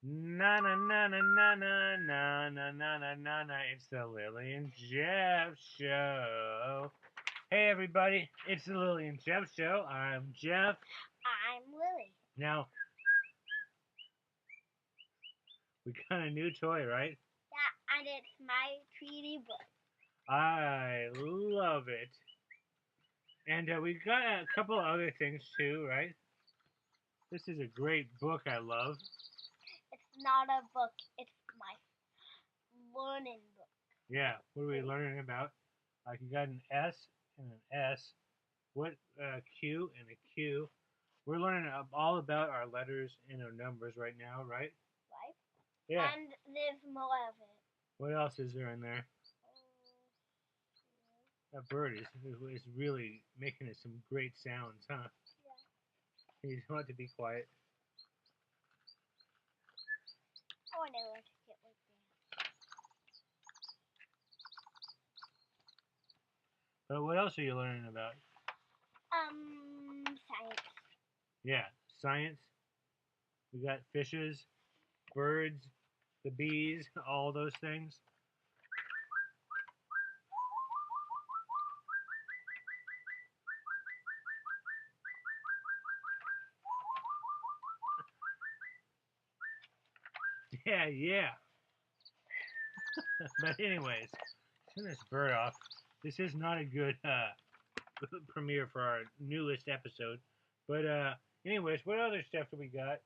Na na na na na na na na na na na na. It's the Lily and Geoff show. Hey everybody, it's the Lily and Geoff show. I'm Geoff. I'm Lily. Now we got a new toy, right? Yeah, and it's my Tweety book. I love it. And we got a couple other things too, right? This is a great book I love. It's not a book, it's my learning book. Yeah, what are we learning about? Like you got an S and an S. What Q and a Q. We're learning all about our letters and our numbers right now, right? Right? Yeah. And there's more of it. What else is there in there? That bird is really making it some great sounds, huh? Yeah. You don't have to be quiet. I wonder where to get like that. But what else are you learning about? Science. Yeah, science. We got fishes, birds, the bees, all those things. Yeah, yeah. But anyways, turn this bird off. This is not a good premiere for our newest episode. But anyways, what other stuff do we got?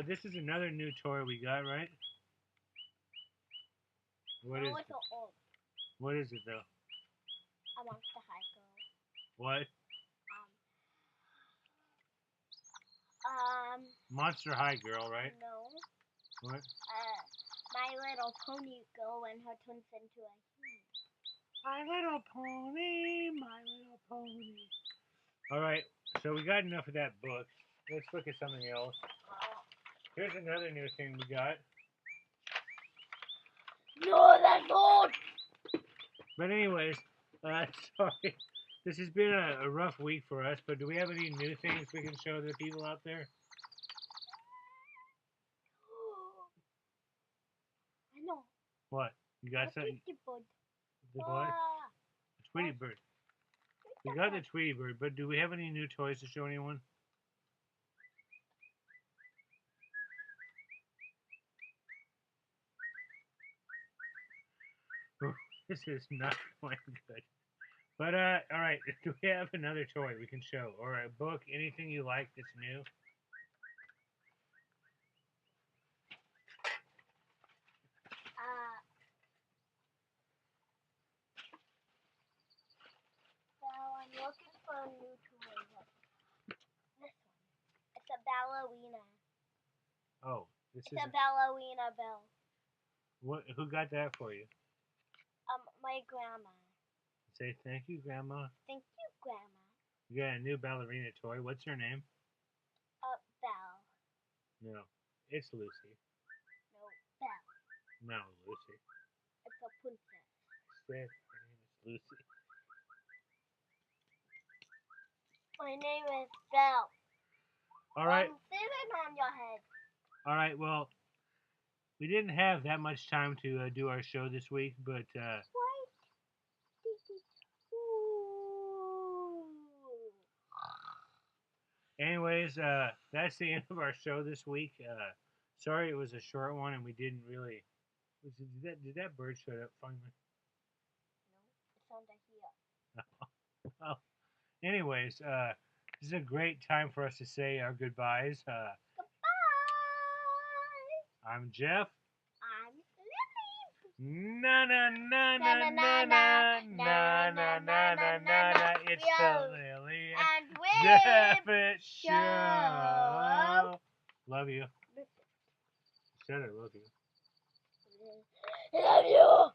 This is another new toy we got, right? What is it? Old. What is it though? A Monster High Girl. What? Monster High Girl, right? No. What? My Little Pony girl and her turns into a human. My Little Pony, My Little Pony. All right, so we got enough of that book. Let's look at something else. Here's another new thing we got. No, that's old. But anyways, sorry. This has been a rough week for us, but do we have any new things we can show the people out there? I know. What? You got something? Tweety bird. The what? The Tweety bird. We got the Tweety bird, but do we have any new toys to show anyone? This is not going good. But all right. Do we have another toy we can show, or a book? Anything you like that's new? Well, I'm looking for a new toy. This one. It's a ballerina. Oh, this is a ballerina bell. What? Who got that for you? My grandma. Say thank you, Grandma. Thank you, Grandma. You got a new ballerina toy. What's her name? Belle. No, it's Lucy. No, Belle. No, Lucy. It's a princess. Say her name is Lucy. My name is Belle. All right. I'm sitting on your head. All right. Well, we didn't have that much time to do our show this week, but anyways, that's the end of our show this week. Sorry it was a short one and we didn't really. Did that bird show up finally? No, it's under here. Well, anyways, this is a great time for us to say our goodbyes. Goodbye. I'm Geoff. I'm Lily. Na na na na na na na na na na na. It's the Lily and Geoff show. Love you. Said I love you. Love you.